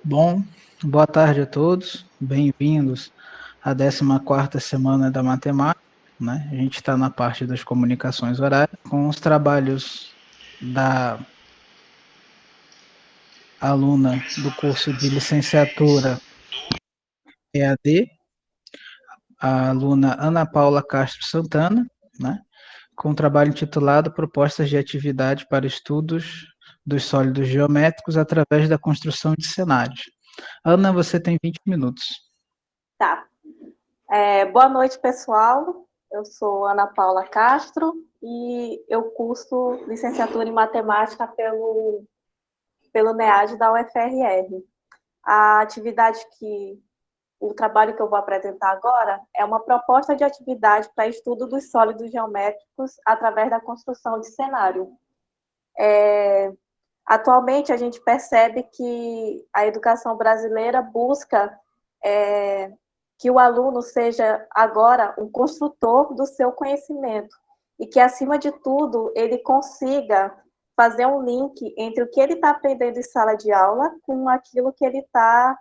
Bom, boa tarde a todos, bem-vindos à 14ª semana da matemática, né? A gente está na parte das comunicações orais, com os trabalhos da aluna do curso de licenciatura EAD, a aluna Ana Paula Castro Santana, né? Com o trabalho intitulado Propostas de Atividade para Estudos dos Sólidos Geométricos através da Construção de Cenários. Ana, você tem 20 minutos. Tá. Boa noite, pessoal. Eu sou Ana Paula Castro e eu curso licenciatura em matemática pelo NEAD da UFRR. O trabalho que eu vou apresentar agora é uma proposta de atividade para estudo dos sólidos geométricos através da construção de cenário. Atualmente, a gente percebe que a educação brasileira busca que o aluno seja agora um construtor do seu conhecimento e que, acima de tudo, ele consiga fazer um link entre o que ele está aprendendo em sala de aula com aquilo que ele está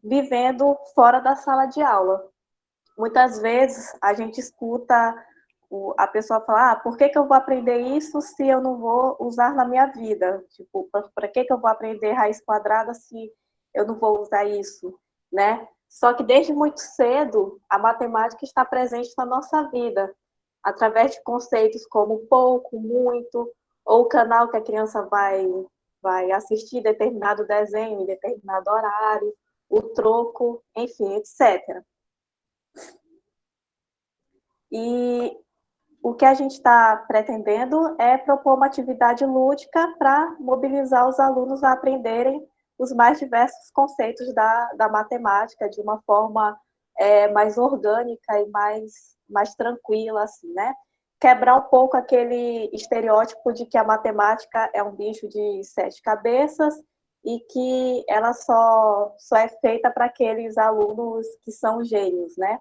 vivendo fora da sala de aula. Muitas vezes a gente escuta a pessoa falar, por que eu vou aprender isso se eu não vou usar na minha vida? Tipo, para que eu vou aprender raiz quadrada se eu não vou usar isso, né? Só que desde muito cedo, a matemática está presente na nossa vida, através de conceitos como pouco, muito, ou o canal que a criança vai assistir determinado desenho em determinado horário, o troco, enfim, etc. E o que a gente está pretendendo é propor uma atividade lúdica para mobilizar os alunos a aprenderem os mais diversos conceitos da matemática de uma forma mais orgânica e mais tranquila, assim, né? Quebrar um pouco aquele estereótipo de que a matemática é um bicho de 7 cabeças e que ela só é feita para aqueles alunos que são gênios, né?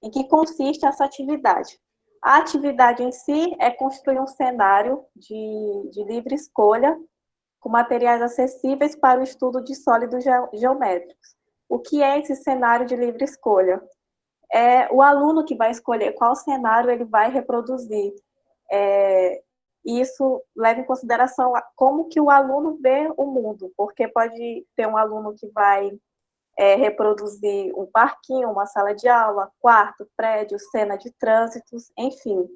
Em que consiste essa atividade? A atividade em si é construir um cenário de livre escolha com materiais acessíveis para o estudo de sólidos geométricos. O que é esse cenário de livre escolha? É o aluno que vai escolher qual cenário ele vai reproduzir. Isso leva em consideração como que o aluno vê o mundo, porque pode ter um aluno que vai reproduzir um parquinho, uma sala de aula, quarto, prédio, cena de trânsitos, enfim.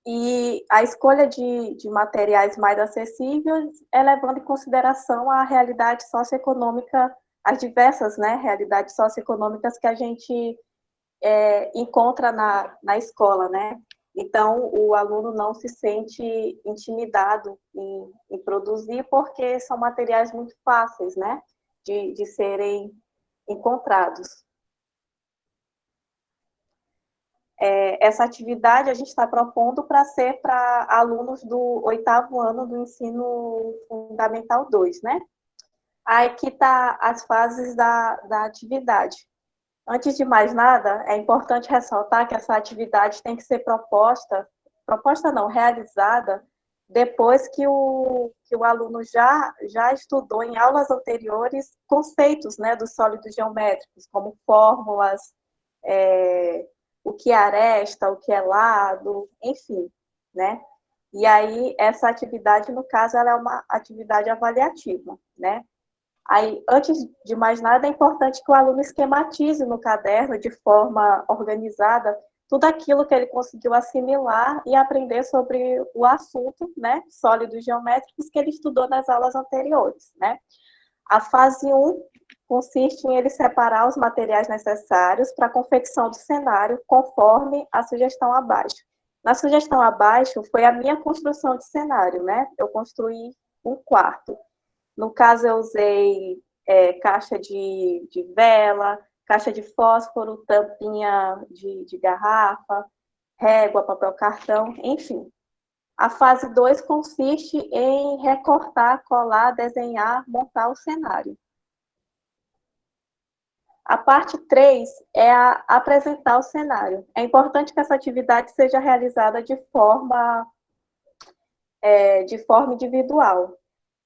E a escolha de materiais mais acessíveis é levando em consideração a realidade socioeconômica, as diversas, né, realidades socioeconômicas que a gente encontra na escola, né? Então, o aluno não se sente intimidado em produzir, porque são materiais muito fáceis, né, de serem encontrados. Essa atividade a gente está propondo para ser para alunos do 8º ano do ensino fundamental 2, né? Aí aqui está as fases da atividade. Antes de mais nada, é importante ressaltar que essa atividade tem que ser proposta não, realizada depois que o aluno já estudou em aulas anteriores conceitos, né, dos sólidos geométricos, como fórmulas, o que é aresta, o que é lado, enfim, né? E aí, essa atividade, no caso, ela é uma atividade avaliativa, né? Aí, antes de mais nada, é importante que o aluno esquematize no caderno, de forma organizada, tudo aquilo que ele conseguiu assimilar e aprender sobre o assunto, né, sólidos geométricos, que ele estudou nas aulas anteriores, né? A fase 1 consiste em ele separar os materiais necessários para a confecção do cenário, conforme a sugestão abaixo. Na sugestão abaixo, foi a minha construção de cenário, né? Eu construí um quarto. No caso, eu usei caixa de vela, caixa de fósforo, tampinha de garrafa, régua, papel cartão, enfim. A fase 2 consiste em recortar, colar, desenhar, montar o cenário. A parte 3 é apresentar o cenário. É importante que essa atividade seja realizada de forma individual,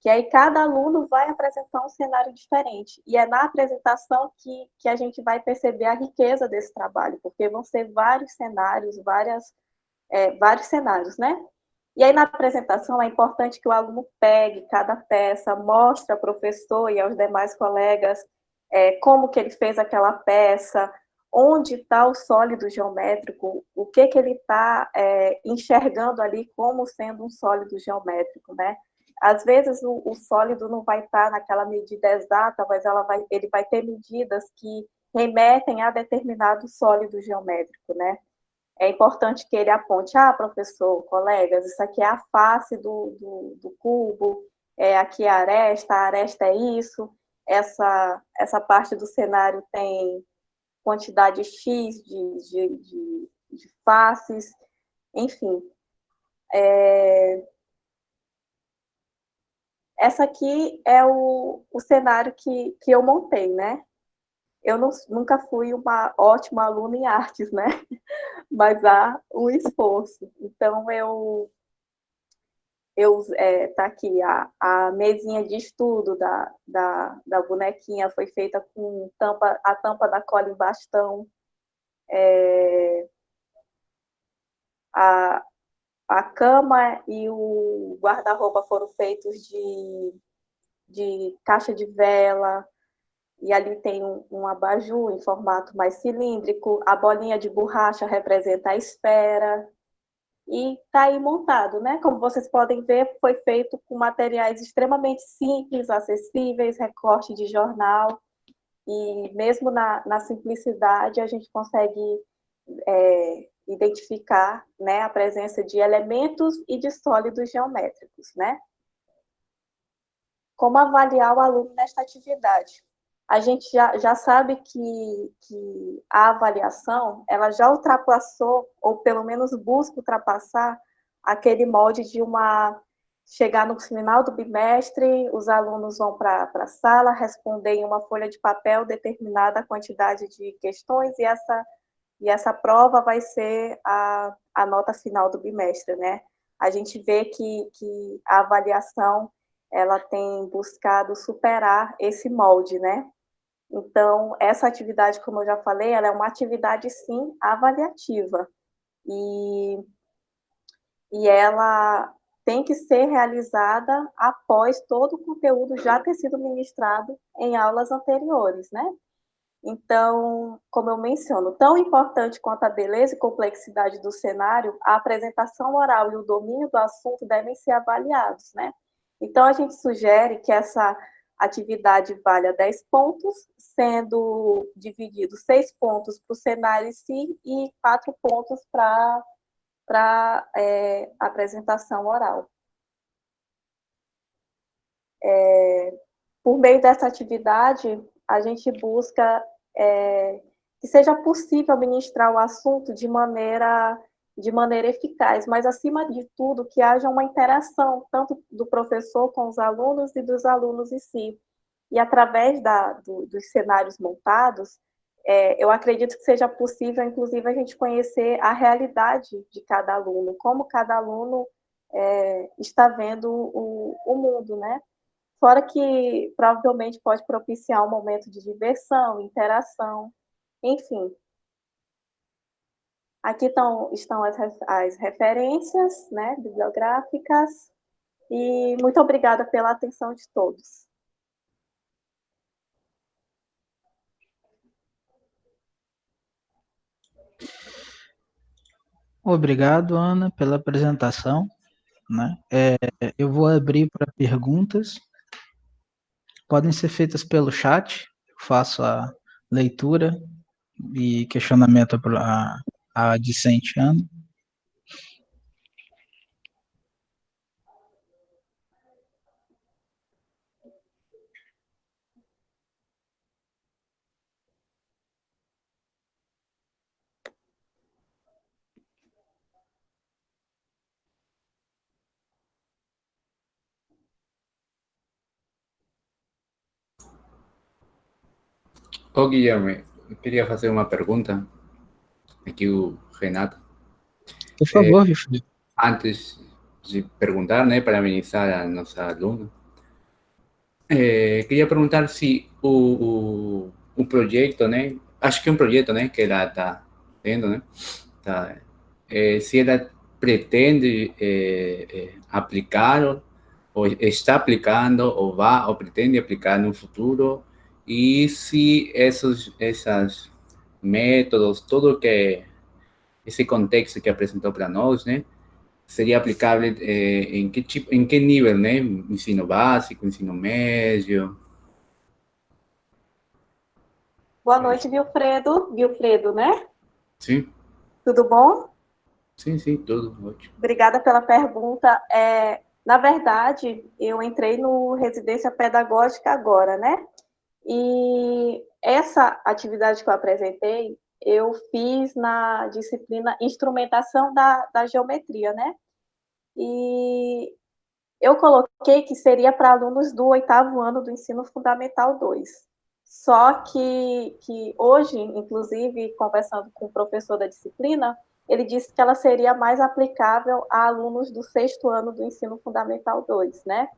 que aí cada aluno vai apresentar um cenário diferente. E é na apresentação que a gente vai perceber a riqueza desse trabalho, porque vão ser vários cenários, vários cenários, né? E aí, na apresentação, é importante que o aluno pegue cada peça, mostre ao professor e aos demais colegas como que ele fez aquela peça, onde está o sólido geométrico, o que ele está enxergando ali como sendo um sólido geométrico, né? Às vezes, o sólido não vai estar naquela medida exata, mas ele vai ter medidas que remetem a determinado sólido geométrico, né? É importante que ele aponte, professor, colegas, isso aqui é a face do cubo, aqui é a aresta é isso, essa parte do cenário tem quantidade X de faces, enfim. Essa aqui é o cenário que eu montei, né? Eu nunca fui uma ótima aluna em artes, né? Mas há um esforço. Então, tá aqui a mesinha de estudo da bonequinha foi feita com a tampa da cola em bastão, a, a cama e o guarda-roupa foram feitos de caixa de vela, e ali tem um abajur em formato mais cilíndrico, a bolinha de borracha representa a esfera, e está aí montado, né? Como vocês podem ver, foi feito com materiais extremamente simples, acessíveis, recorte de jornal, e mesmo na simplicidade a gente consegue identificar, né, a presença de elementos e de sólidos geométricos, né? Como avaliar o aluno nesta atividade? A gente já sabe que a avaliação ela já ultrapassou, ou pelo menos busca ultrapassar, aquele molde de chegar no final do bimestre, os alunos vão para a sala, responder em uma folha de papel determinada quantidade de questões, e essa prova vai ser a nota final do bimestre, né? A gente vê que a avaliação ela tem buscado superar esse molde, né? Então, essa atividade, como eu já falei, ela é uma atividade, sim, avaliativa. E ela tem que ser realizada após todo o conteúdo já ter sido ministrado em aulas anteriores, né? Então, como eu menciono, tão importante quanto a beleza e complexidade do cenário, a apresentação oral e o domínio do assunto devem ser avaliados, né? Então, a gente sugere que essa atividade valha 10 pontos, sendo dividido 6 pontos para o cenário em si e 4 pontos para a apresentação oral. Por meio dessa atividade, a gente busca que seja possível ministrar o assunto de maneira eficaz, mas, acima de tudo, que haja uma interação, tanto do professor com os alunos e dos alunos em si. E, através dos cenários montados, eu acredito que seja possível, inclusive, a gente conhecer a realidade de cada aluno, como cada aluno está vendo o mundo, né? Fora que provavelmente pode propiciar um momento de diversão, interação, enfim. Aqui estão as referências, né, bibliográficas, e muito obrigada pela atenção de todos. Obrigado, Ana, pela apresentação, né? Eu vou abrir para perguntas. Podem ser feitas pelo chat, eu faço a leitura e questionamento para a discente Ana. Ô, Guilherme, eu queria fazer uma pergunta aqui, o Renato. Por favor, Wilfredo. Antes de perguntar, né, para amenizar a nossa aluna, queria perguntar se o projeto, né, acho que é um projeto, né, que ela está tendo, né, tá, se ela pretende aplicar, ou está aplicando, ou vai, ou pretende aplicar no futuro, e se essas métodos, tudo que esse contexto que apresentou para nós, né, seria aplicável em que tipo, em que nível, né? Ensino básico, ensino médio. Boa noite, Wilfredo. Wilfredo, né? Sim, Tudo bom? sim, tudo ótimo. Obrigada pela pergunta. Na verdade, eu entrei no residência pedagógica agora, né? E essa atividade que eu apresentei, eu fiz na disciplina instrumentação da geometria, né? E eu coloquei que seria para alunos do 8º ano do ensino fundamental 2. Só que hoje, inclusive, conversando com o professor da disciplina, ele disse que ela seria mais aplicável a alunos do 6º ano do ensino fundamental 2, né?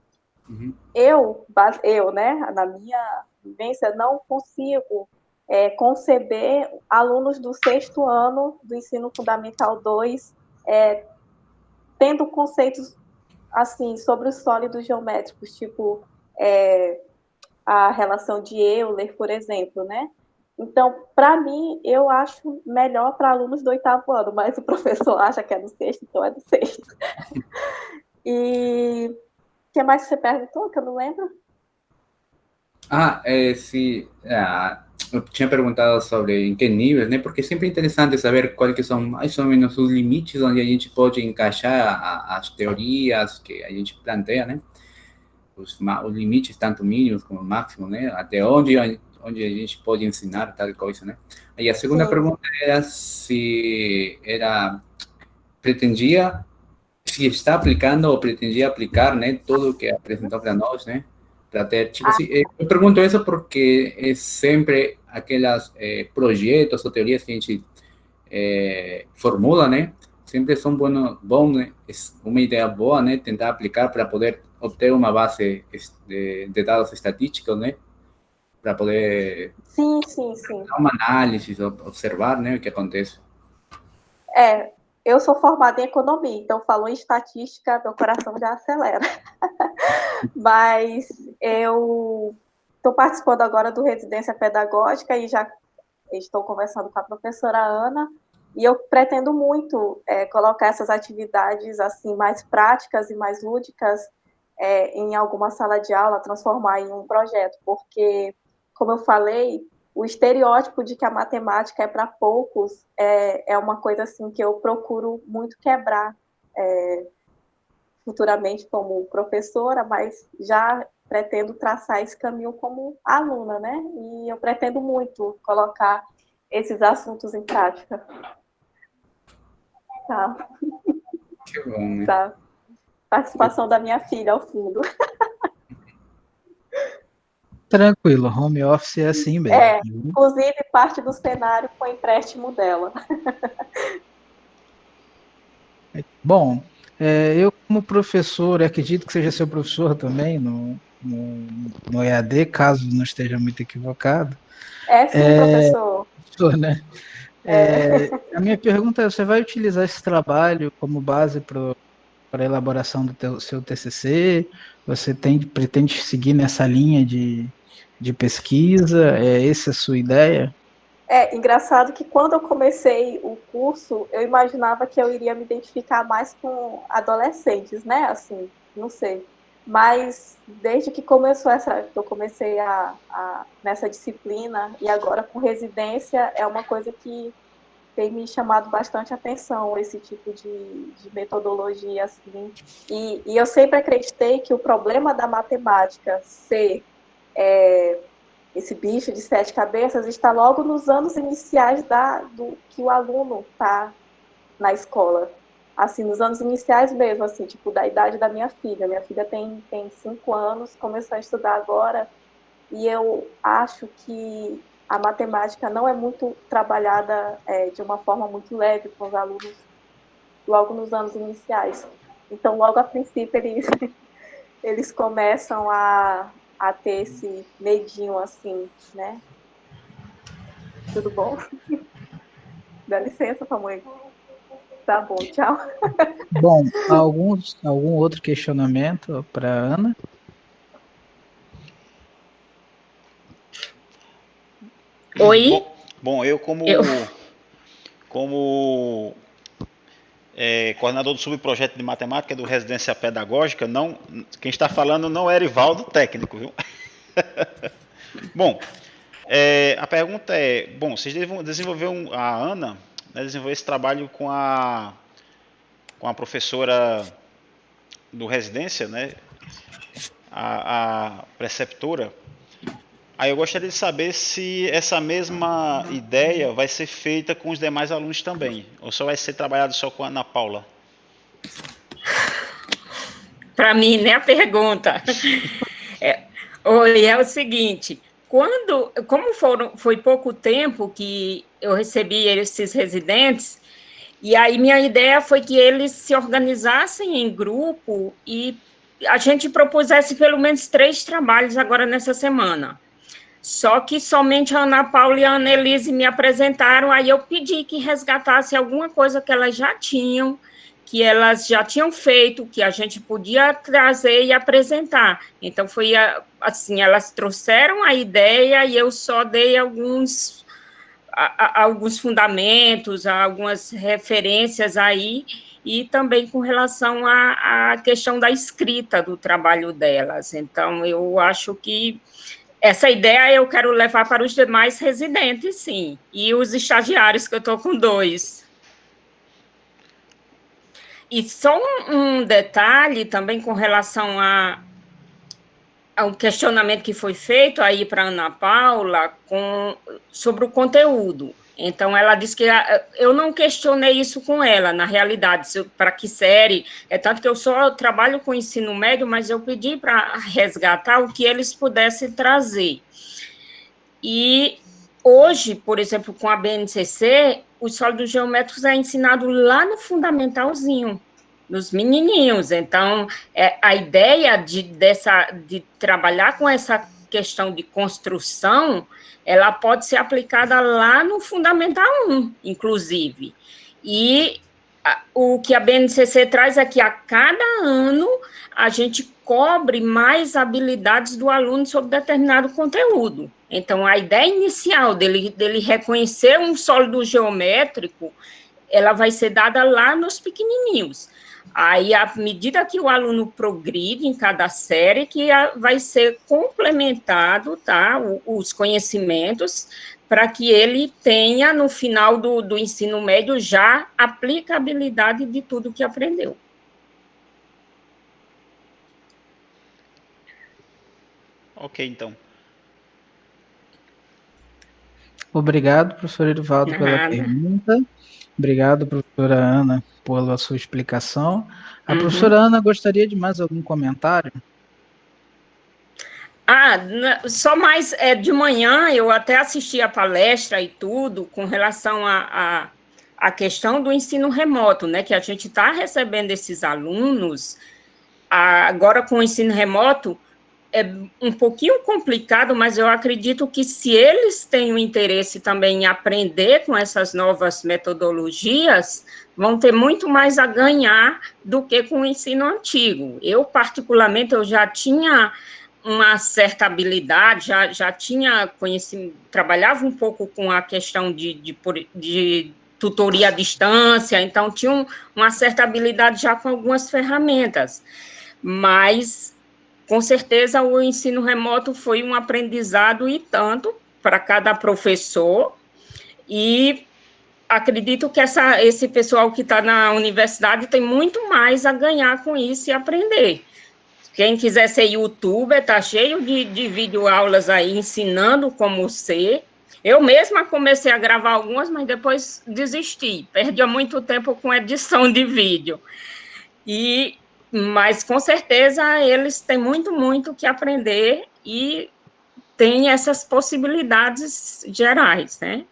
Uhum. Eu, né, na minha vivência, não consigo conceber alunos do 6º ano do ensino fundamental 2 tendo conceitos assim sobre os sólidos geométricos, tipo a relação de Euler, por exemplo, né? Então, para mim, eu acho melhor para alunos do 8º ano, mas o professor acha que é do 6º, então é do 6º. E o que mais você perguntou, que eu não lembro? Se eu tinha perguntado sobre em que nível, né? Porque sempre é interessante saber quais que são mais ou menos os limites onde a gente pode encaixar as teorias que a gente planteia, né? Os limites, tanto mínimos como máximos, né? Até onde a gente pode ensinar tal coisa, né? Aí a segunda Sim. pergunta era se era pretendia, se está aplicando ou pretendia aplicar, né, tudo o que apresentou para nós, né, para ter, tipo assim, eu pergunto isso porque é sempre aquelas projetos ou teorias que a gente formula, né, sempre são bom, né, uma ideia boa, né, tentar aplicar para poder obter uma base de dados estatísticos, né, para poder Sim, sim, sim. dar uma análise, observar, né, o que acontece. Eu sou formada em economia, então falou em estatística, meu coração já acelera. Mas eu estou participando agora do Residência Pedagógica e já estou conversando com a professora Ana, e eu pretendo muito colocar essas atividades assim mais práticas e mais lúdicas em alguma sala de aula, transformar em um projeto, porque, como eu falei, o estereótipo de que a matemática é para poucos é uma coisa assim que eu procuro muito quebrar futuramente como professora, mas já pretendo traçar esse caminho como aluna, né? E eu pretendo muito colocar esses assuntos em prática. Tá, Que bom, né? tá. Participação da minha filha ao fundo. Tranquilo, home office é assim mesmo. Inclusive, parte do cenário foi empréstimo dela. Bom, eu como professor, acredito que seja seu professor também no EAD, caso não esteja muito equivocado. É sim, professor. Professor, né? A minha pergunta é, você vai utilizar esse trabalho como base para a elaboração do seu TCC? Você pretende seguir nessa linha de pesquisa? Essa é a sua ideia? Engraçado que quando eu comecei o curso, eu imaginava que eu iria me identificar mais com adolescentes, né? Assim, não sei. Mas desde que começou que eu comecei nessa disciplina e agora com residência, é uma coisa que tem me chamado bastante atenção, esse tipo de metodologia, assim. E eu sempre acreditei que o problema da matemática ser esse bicho de 7 cabeças está logo nos anos iniciais do que o aluno está na escola. Assim, nos anos iniciais mesmo, assim, tipo, da idade da minha filha. Minha filha tem 5 anos, começou a estudar agora, e eu acho que a matemática não é muito trabalhada de uma forma muito leve com os alunos logo nos anos iniciais. Então, logo a princípio, eles começam a ter esse medinho assim, né? Tudo bom? Dá licença, mamãe. Tá bom, tchau. Bom, algum outro questionamento para Ana? Oi? Bom, eu como coordenador do subprojeto de matemática do Residência Pedagógica, quem está falando não é Erivaldo, técnico, viu? Bom, a pergunta é, vocês desenvolveram, a Ana, né, desenvolveu esse trabalho com a professora do Residência, né, a preceptora. Aí eu gostaria de saber se essa mesma ideia vai ser feita com os demais alunos também, ou só vai ser trabalhado só com a Ana Paula? Para mim, né, a pergunta. É o seguinte, foi pouco tempo que eu recebi esses residentes, e aí minha ideia foi que eles se organizassem em grupo e a gente propusesse pelo menos 3 trabalhos agora nessa semana. Só que somente a Ana Paula e a Annelise me apresentaram, aí eu pedi que resgatasse alguma coisa que elas já tinham feito, que a gente podia trazer e apresentar. Então, foi assim, elas trouxeram a ideia e eu só dei alguns fundamentos, algumas referências aí, e também com relação à questão da escrita do trabalho delas. Então, eu acho que essa ideia eu quero levar para os demais residentes, sim, e os estagiários, que eu estou com 2. E só um detalhe também com relação ao questionamento que foi feito aí para a Ana Paula sobre o conteúdo. Então, ela disse que eu não questionei isso com ela, na realidade, para que série, tanto que eu só trabalho com ensino médio, mas eu pedi para resgatar o que eles pudessem trazer. E hoje, por exemplo, com a BNCC, os sólidos geométricos é ensinado lá no fundamentalzinho, nos menininhos. Então, a ideia de trabalhar com essa questão de construção, ela pode ser aplicada lá no Fundamental 1, inclusive. E o que a BNCC traz é que a cada ano a gente cobre mais habilidades do aluno sobre determinado conteúdo. Então, a ideia inicial dele reconhecer um sólido geométrico, ela vai ser dada lá nos pequenininhos. Aí, à medida que o aluno progride em cada série, que vai ser complementado, tá, os conhecimentos, para que ele tenha, no final do ensino médio, já aplicabilidade de tudo que aprendeu. Ok, então. Obrigado, professor Erivaldo, pela pergunta. Obrigado, professora Ana, pela sua explicação. A professora Ana gostaria de mais algum comentário? Só mais de manhã eu até assisti a palestra e tudo com relação à questão do ensino remoto, né? Que a gente está recebendo esses alunos agora com o ensino remoto. É um pouquinho complicado, mas eu acredito que se eles têm o interesse também em aprender com essas novas metodologias, vão ter muito mais a ganhar do que com o ensino antigo. Eu, particularmente, eu já tinha uma certa habilidade, já tinha conhecimento, trabalhava um pouco com a questão de tutoria à distância, então tinha uma certa habilidade já com algumas ferramentas, mas com certeza o ensino remoto foi um aprendizado e tanto para cada professor, e acredito que esse pessoal que está na universidade tem muito mais a ganhar com isso e aprender. Quem quiser ser youtuber, está cheio de videoaulas aí ensinando como ser. Eu mesma comecei a gravar algumas, mas depois desisti. Perdi muito tempo com edição de vídeo. Mas, com certeza, eles têm muito, muito que aprender e tem essas possibilidades gerais, né?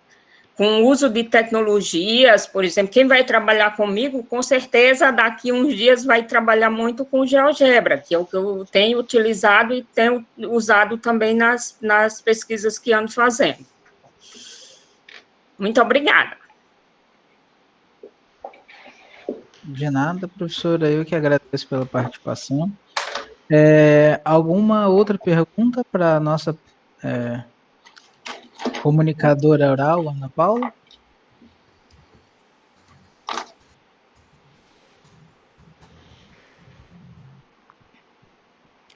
Com o uso de tecnologias, por exemplo, quem vai trabalhar comigo, com certeza, daqui a uns dias vai trabalhar muito com GeoGebra, que é o que eu tenho utilizado e tenho usado também nas pesquisas que ando fazendo. Muito obrigada. De nada, professora, eu que agradeço pela participação. Alguma outra pergunta para a nossa comunicadora oral, Ana Paula?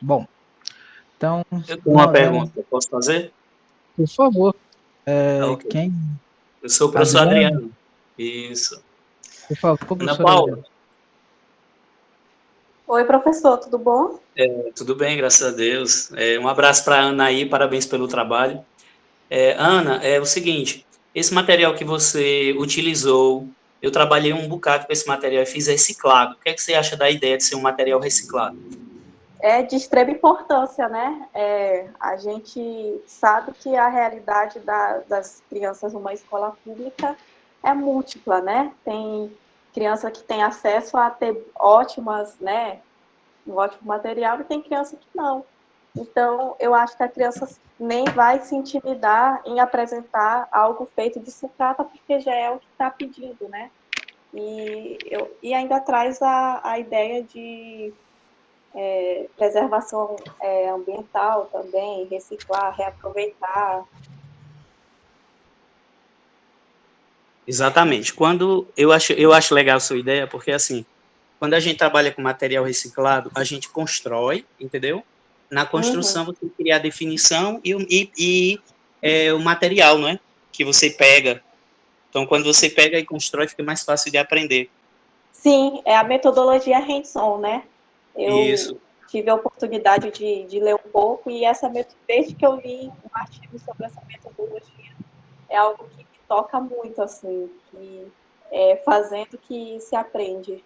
Bom, então... Eu tenho uma pergunta que eu posso fazer? Por favor. Ok. Quem? Eu sou o professor Adriano. Isso. Por favor, Ana professor Paula. Adriano. Oi, professor, tudo bom? Tudo bem, graças a Deus. Um abraço para a Ana aí, parabéns pelo trabalho. Ana, é o seguinte, esse material que você utilizou, eu trabalhei um bocado com esse material e fiz reciclado. O que é que você acha da ideia de ser um material reciclado? É de extrema importância, né? A gente sabe que a realidade das crianças numa escola pública é múltipla, né? Tem criança que tem acesso a ter ótimas, né? Um ótimo material e tem criança que não. Então, eu acho que a criança nem vai se intimidar em apresentar algo feito de sucata, porque já é o que está pedindo, né? E ainda traz a ideia de preservação ambiental também, reciclar, reaproveitar. Exatamente. Quando eu acho legal a sua ideia, porque assim, quando a gente trabalha com material reciclado, a gente constrói, entendeu? Na construção você cria a definição e o material, não é? Que você pega. Então, quando você pega e constrói, fica mais fácil de aprender. Sim, é a metodologia hands-on, né? Isso. Eu tive a oportunidade de ler um pouco e desde que eu li um artigo sobre essa metodologia, é algo que me toca muito, assim, que é fazendo que se aprende.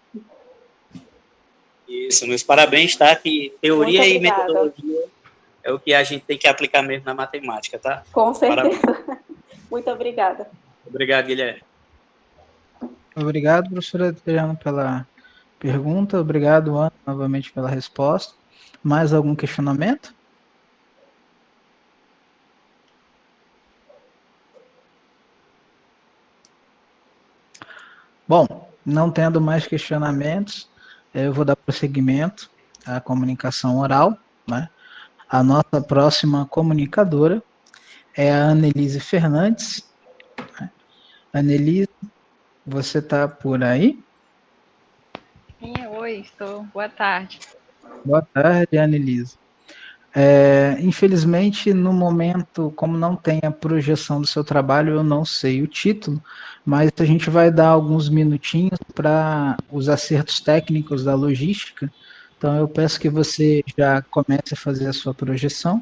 Isso, meus parabéns, tá? Que teoria e metodologia é o que a gente tem que aplicar mesmo na matemática, tá? Com certeza. Parabéns. Muito obrigada. Obrigado, Guilherme. Obrigado, professora Adriano, pela pergunta. Obrigado, Ana, novamente pela resposta. Mais algum questionamento? Bom, não tendo mais questionamentos, eu vou dar prosseguimento à comunicação oral, né? A nossa próxima comunicadora é a Annelise Fernandes. Annelise, você está por aí? Sim, oi, estou. Boa tarde. Boa tarde, Annelise. Infelizmente, no momento, como não tem a projeção do seu trabalho, eu não sei o título, mas a gente vai dar alguns minutinhos para os acertos técnicos da logística. Então, eu peço que você já comece a fazer a sua projeção.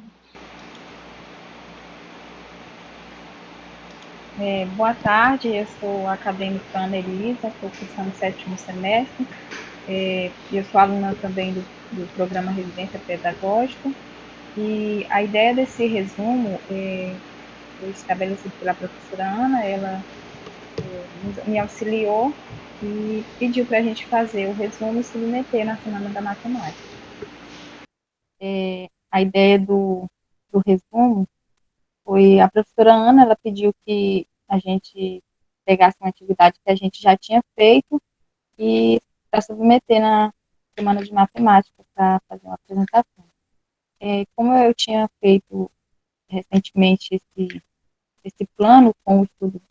Boa tarde, eu sou a acadêmica Ana Elisa, estou cursando o 7º semestre, eu sou aluna também do programa Residência Pedagógica, e a ideia desse resumo foi estabelecido pela professora Ana, ela me auxiliou e pediu para a gente fazer o resumo e submeter na Semana da Matemática. A ideia do resumo foi a professora Ana, ela pediu que a gente pegasse uma atividade que a gente já tinha feito e para submeter na semana de matemática para fazer uma apresentação. Como eu tinha feito recentemente esse plano com o estudo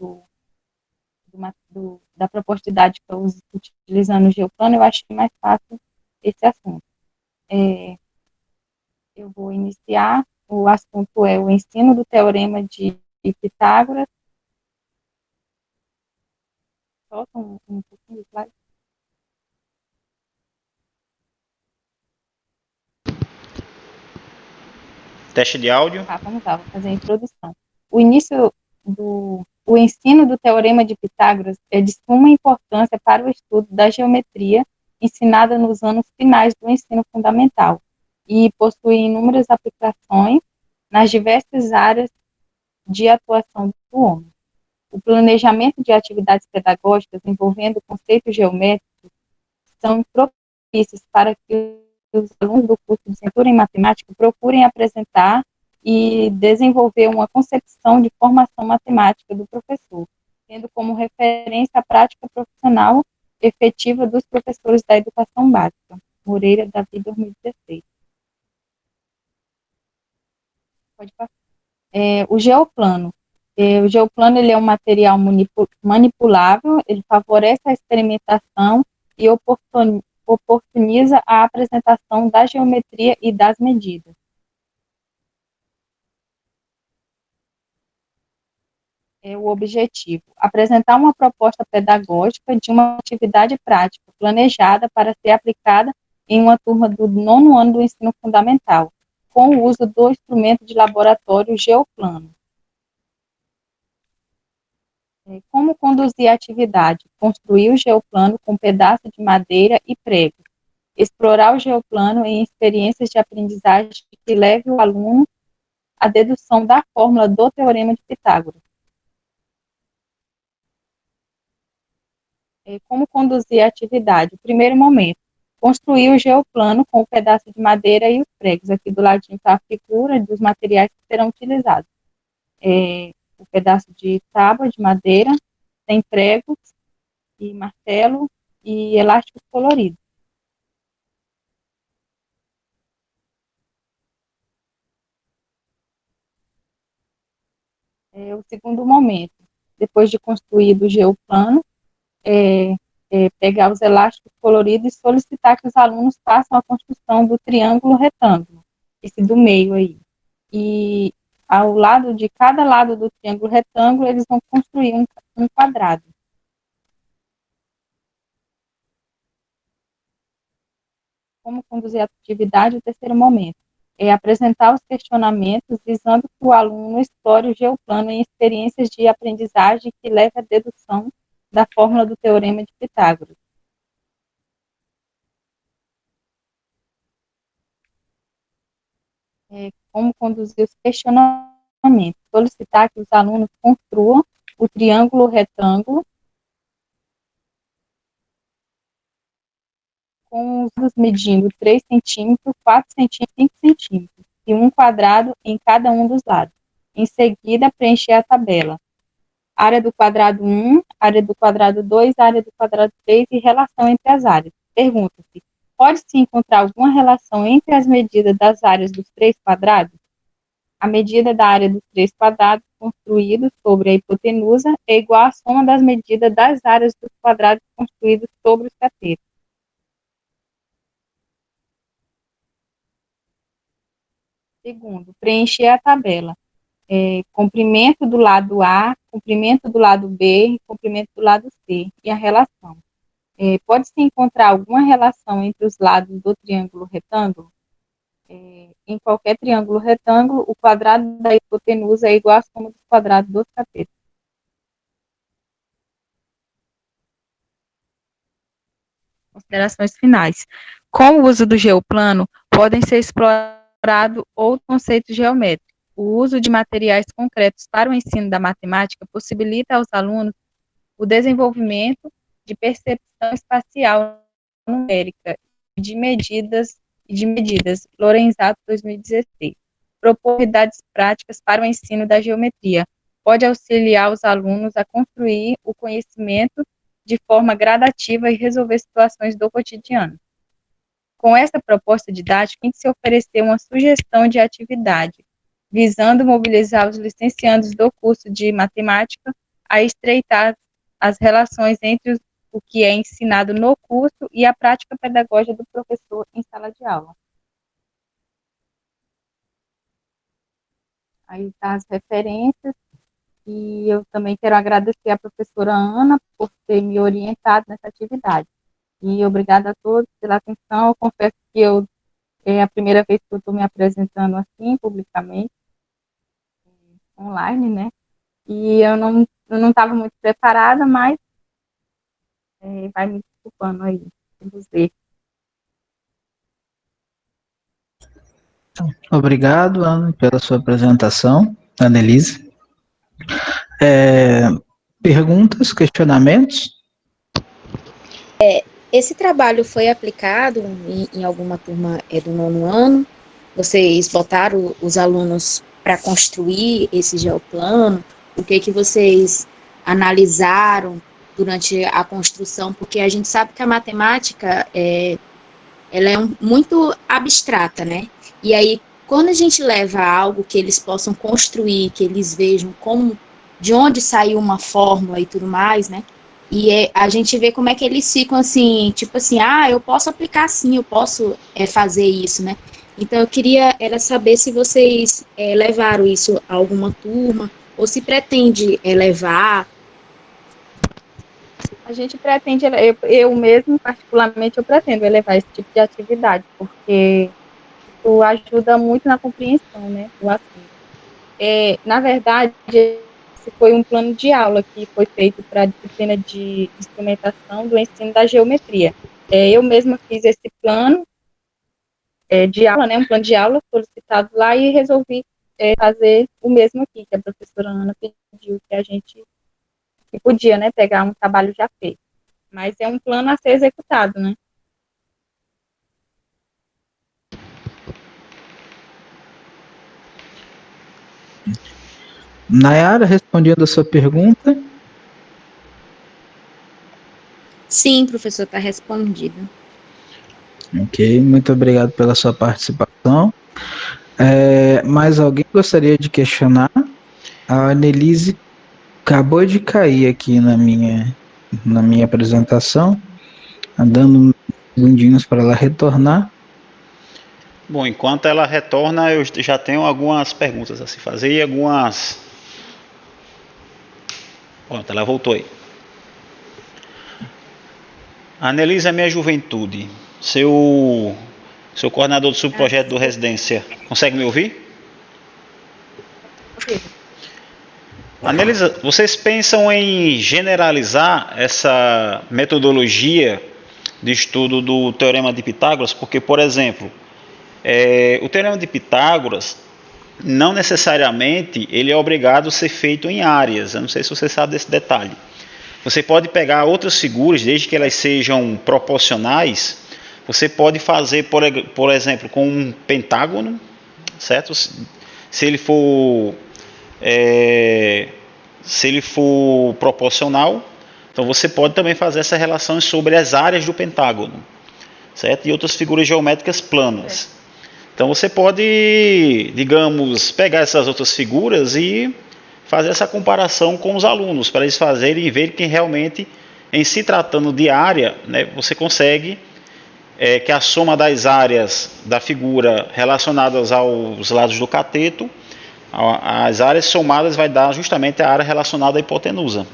da proposta didática utilizando o Geoplano, eu achei mais fácil esse assunto. Eu vou iniciar. O assunto é o ensino do teorema de Pitágoras. Solta um pouquinho de slide. Teste de áudio. Vamos lá, vou fazer a introdução. O ensino do teorema de Pitágoras é de suma importância para o estudo da geometria ensinada nos anos finais do ensino fundamental e possui inúmeras aplicações nas diversas áreas de atuação do homem. O planejamento de atividades pedagógicas envolvendo conceitos geométricos são propícios para que os alunos do curso de licenciatura em matemática procurem apresentar e desenvolver uma concepção de formação matemática do professor, tendo como referência a prática profissional efetiva dos professores da educação básica. Moreira, Davi, 2016. Pode passar. O geoplano. O geoplano ele é um material manipulável, ele favorece a experimentação e oportuniza a apresentação da geometria e das medidas. O objetivo: apresentar uma proposta pedagógica de uma atividade prática planejada para ser aplicada em uma turma do 9º ano do ensino fundamental, com o uso do instrumento de laboratório geoplano. Como conduzir a atividade? Construir o geoplano com pedaço de madeira e prego. Explorar o geoplano em experiências de aprendizagem que leve o aluno à dedução da fórmula do Teorema de Pitágoras. Como conduzir a atividade? O primeiro momento, construir o geoplano com o pedaço de madeira e os pregos. Aqui do ladinho está a figura dos materiais que serão utilizados. O pedaço de tábua de madeira, tem pregos e martelo e elásticos coloridos. O segundo momento, depois de construído o geoplano, pegar os elásticos coloridos e solicitar que os alunos façam a construção do triângulo retângulo, esse do meio aí. E ao lado de cada lado do triângulo retângulo, eles vão construir um quadrado. Como conduzir a atividade? O terceiro momento é apresentar os questionamentos visando que o aluno explore o geoplano em experiências de aprendizagem que leve à dedução da fórmula do Teorema de Pitágoras. Como conduzir os questionamentos? Solicitar que os alunos construam o triângulo retângulo com os medindo 3 centímetros, 4 centímetros, 5 centímetros, e um quadrado em cada um dos lados. Em seguida, preencher a tabela. Área do quadrado 1, área do quadrado 2, área do quadrado 3 e relação entre as áreas. Pergunta-se, pode-se encontrar alguma relação entre as medidas das áreas dos 3 quadrados? A medida da área dos 3 quadrados construídos sobre a hipotenusa é igual à soma das medidas das áreas dos quadrados construídos sobre os catetos. Segundo, preencher a tabela. Comprimento do lado A, comprimento do lado B, comprimento do lado C, e a relação. Pode-se encontrar alguma relação entre os lados do triângulo retângulo? Em qualquer triângulo retângulo, o quadrado da hipotenusa é igual à soma dos quadrados dos catetos. Considerações finais. Com o uso do geoplano, podem ser explorados outros conceitos geométricos. O uso de materiais concretos para o ensino da matemática possibilita aos alunos o desenvolvimento de percepção espacial numérica e de medidas, Lorenzato, 2016. Propor atividades práticas para o ensino da geometria. Pode auxiliar os alunos a construir o conhecimento de forma gradativa e resolver situações do cotidiano. Com essa proposta didática, tem que se oferecer uma sugestão de atividade, visando mobilizar os licenciandos do curso de matemática a estreitar as relações entre o que é ensinado no curso e a prática pedagógica do professor em sala de aula. Aí tá as referências, e eu também quero agradecer à professora Ana por ter me orientado nessa atividade. E obrigada a todos pela atenção. Eu confesso que é a primeira vez que eu estou me apresentando assim, publicamente, online, né? E eu não estava muito preparada, mas vai me desculpando aí, vamos ver. Obrigado, Ana, pela sua apresentação, Annelise. Perguntas, questionamentos? Esse trabalho foi aplicado em alguma turma do 9º ano? Vocês botaram os alunos para construir esse geoplano? O que vocês analisaram durante a construção? Porque a gente sabe que a matemática ela é muito abstrata, né? E aí, quando a gente leva algo que eles possam construir, que eles vejam como, de onde saiu uma fórmula e tudo mais, né? E a gente vê como é que eles ficam assim, tipo assim, eu posso aplicar assim, eu posso fazer isso, né? Então, eu queria era saber se vocês levaram isso a alguma turma, ou se pretende levar. A gente pretende, eu mesmo, particularmente, eu pretendo elevar esse tipo de atividade, porque isso ajuda muito na compreensão, né, do assunto. Na verdade, esse foi um plano de aula que foi feito para a disciplina de instrumentação do ensino da geometria. Eu mesma fiz esse plano de aula, né, um plano de aula solicitado lá, e resolvi fazer o mesmo aqui, que a professora Ana pediu que a gente que podia, né, pegar um trabalho já feito. Mas é um plano a ser executado, né? Nayara, respondendo a sua pergunta. Sim, professor, está respondido. Ok, muito obrigado pela sua participação. Mais alguém gostaria de questionar? A Annelise acabou de cair aqui na minha apresentação, dando uns segundinhos para ela retornar. Bom, enquanto ela retorna, eu já tenho algumas perguntas a se fazer e algumas... Pronto, ela voltou aí. Annelise é minha juventude. Seu coordenador do subprojeto do Residência, consegue me ouvir? Annelise, vocês pensam em generalizar essa metodologia de estudo do Teorema de Pitágoras? Porque, por exemplo, o Teorema de Pitágoras, não necessariamente ele é obrigado a ser feito em áreas. Eu não sei se você sabe desse detalhe. Você pode pegar outras figuras, desde que elas sejam proporcionais. Você pode fazer, por exemplo, com um pentágono, certo? Se ele for proporcional, então você pode também fazer essa relação sobre as áreas do pentágono, certo? E outras figuras geométricas planas. Então você pode, digamos, pegar essas outras figuras e fazer essa comparação com os alunos, para eles fazerem e verem que realmente, em se tratando de área, né, você consegue que a soma das áreas da figura relacionadas aos lados do cateto, as áreas somadas vai dar justamente a área relacionada à hipotenusa.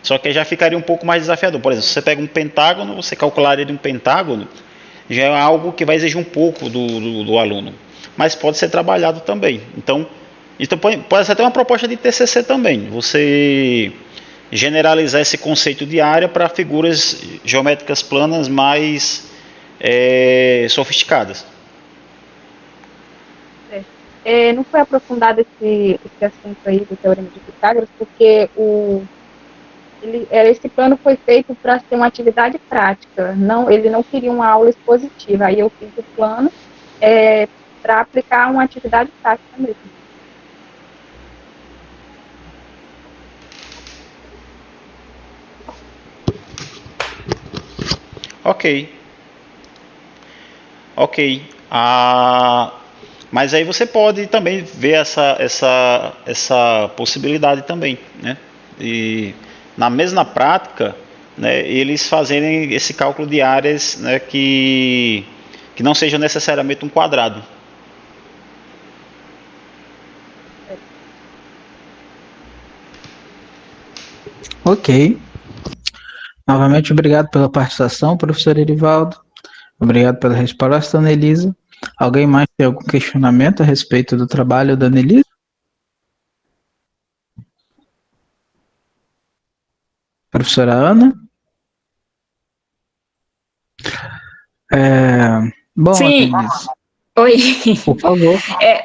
Só que já ficaria um pouco mais desafiador. Por exemplo, se você pega um pentágono, você calcularia de um pentágono, já é algo que vai exigir um pouco do aluno. Mas pode ser trabalhado também. Então pode ser até uma proposta de TCC também. Você generalizar esse conceito de área para figuras geométricas planas mais sofisticadas. Não foi aprofundado esse assunto aí do Teorema de Pitágoras, porque esse plano foi feito para ser uma atividade prática. Ele não queria uma aula expositiva. Aí eu fiz o plano para aplicar uma atividade prática mesmo. Ok. Mas aí você pode também ver essa possibilidade também, né? E na mesma prática, né, eles fazerem esse cálculo de áreas, né, que não seja necessariamente um quadrado. Ok. Novamente, obrigado pela participação, professor Erivaldo. Obrigado pela resposta, Annelise. Alguém mais tem algum questionamento a respeito do trabalho da Annelise? Professora Ana? Bom, Sim. Annelise, Oi. Por favor.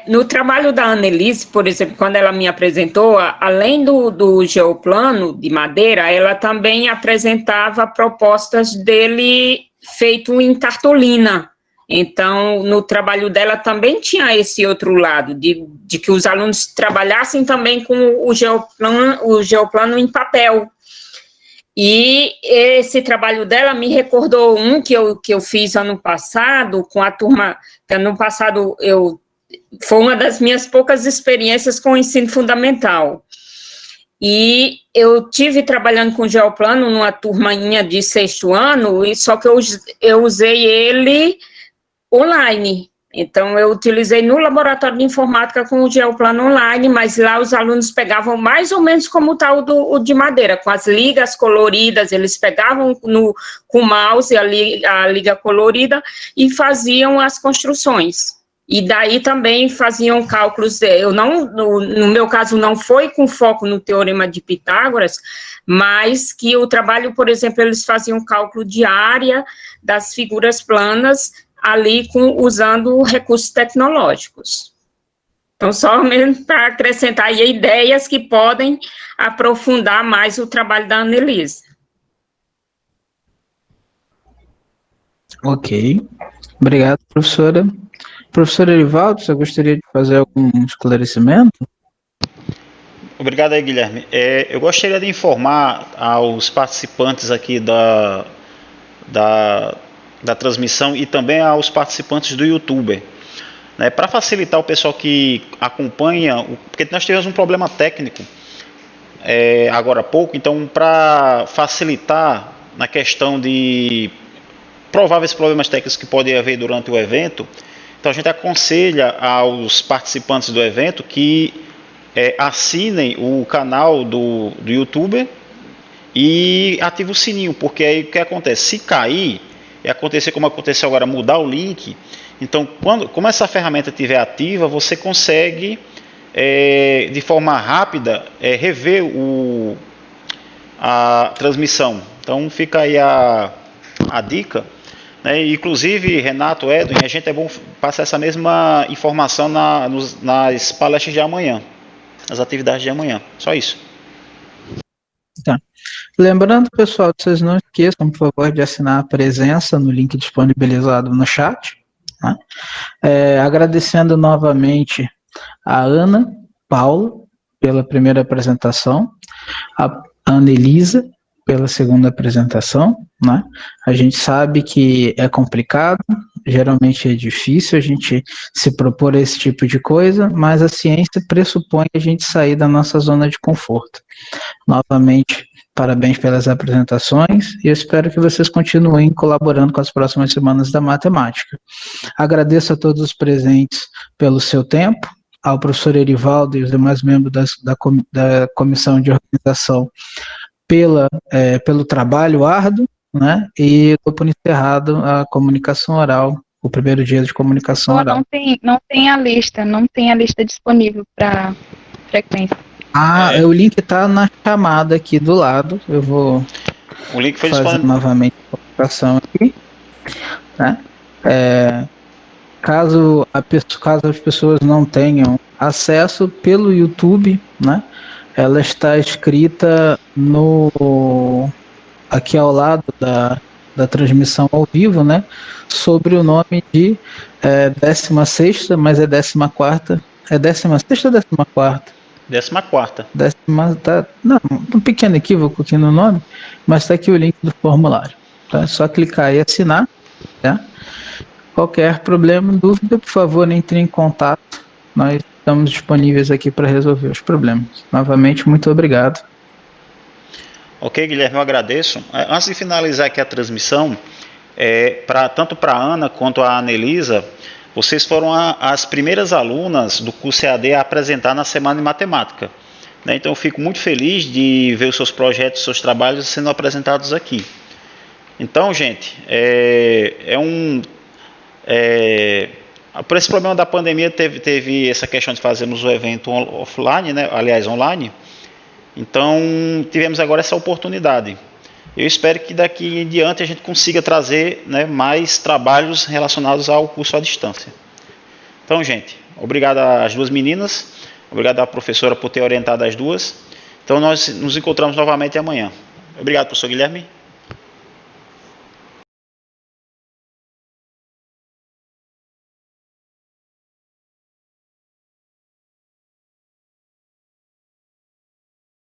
No trabalho da Annelise, por exemplo, quando ela me apresentou, além do geoplano de madeira, ela também apresentava propostas dele feito em cartolina. Então, no trabalho dela também tinha esse outro lado, de que os alunos trabalhassem também com o geoplano em papel. E esse trabalho dela me recordou um que eu fiz ano passado, com a turma, que ano passado foi uma das minhas poucas experiências com o ensino fundamental. E eu tive trabalhando com geoplano numa turminha de 6º ano, só que eu usei ele online. Então, eu utilizei no laboratório de informática com o geoplano online, mas lá os alunos pegavam mais ou menos como está o de madeira, com as ligas coloridas, eles pegavam com o mouse a liga colorida e faziam as construções. E daí também faziam cálculos, no meu caso não foi com foco no teorema de Pitágoras, mas que o trabalho, por exemplo, eles faziam cálculo de área das figuras planas, ali usando recursos tecnológicos. Então, só mesmo para acrescentar aí ideias que podem aprofundar mais o trabalho da Annelise. Ok. Obrigado, professora. Professor Erivaldo, você gostaria de fazer algum esclarecimento? Obrigado aí, Guilherme. Eu gostaria de informar aos participantes aqui da transmissão e também aos participantes do YouTube, né, para facilitar o pessoal que acompanha, porque nós tivemos um problema técnico agora há pouco, então para facilitar na questão de prováveis problemas técnicos que podem haver durante o evento, então a gente aconselha aos participantes do evento que assinem o canal do YouTube e ativem o sininho, porque aí o que acontece? Se cair e acontecer como aconteceu agora, mudar o link, então como essa ferramenta estiver ativa, você consegue de forma rápida rever a transmissão. Então fica aí a dica, né? Inclusive, Renato, Edwin, a gente é bom passar essa mesma informação nas palestras de amanhã, nas atividades de amanhã, só isso. Tá. Lembrando, pessoal, vocês não esqueçam, por favor, de assinar a presença no link disponibilizado no chat. Tá? Agradecendo novamente a Ana Paula pela primeira apresentação, a Annelisa pela segunda apresentação. Né? A gente sabe que é complicado, geralmente é difícil a gente se propor a esse tipo de coisa, mas a ciência pressupõe a gente sair da nossa zona de conforto. Novamente, parabéns pelas apresentações e eu espero que vocês continuem colaborando com as próximas semanas da matemática. Agradeço a todos os presentes pelo seu tempo, ao professor Erivaldo e os demais membros da comissão de organização pelo trabalho árduo, né? E dou por encerrado a comunicação oral, o primeiro dia de comunicação oral. Não tem a lista disponível para frequência. O link está na chamada aqui do lado. Eu vou o link foi fazer novamente a colocação aqui. Né? Caso as pessoas não tenham acesso pelo YouTube, né? Ela está escrita aqui ao lado da transmissão ao vivo, né? Sobre o nome de 16ª, mas é 14ª. É 16ª ou 14ª? 14ª. Não, um pequeno equívoco aqui no nome, mas está aqui o link do formulário. Tá? É só clicar e assinar. Tá? Qualquer problema, dúvida, por favor, entre em contato. Nós estamos disponíveis aqui para resolver os problemas. Novamente, muito obrigado. Ok, Guilherme, eu agradeço. Antes de finalizar aqui a transmissão, tanto para a Ana quanto a Annelisa, vocês foram as primeiras alunas do curso EAD a apresentar na Semana de Matemática. Né? Então, eu fico muito feliz de ver os seus projetos, os seus trabalhos sendo apresentados aqui. Então, gente, por esse problema da pandemia, teve essa questão de fazermos o evento offline, né? Aliás, online. Então, tivemos agora essa oportunidade. Eu espero que daqui em diante a gente consiga trazer, né, mais trabalhos relacionados ao curso à distância. Então, gente, obrigado às duas meninas, obrigado à professora por ter orientado as duas. Então, nós nos encontramos novamente amanhã. Obrigado, professor Guilherme.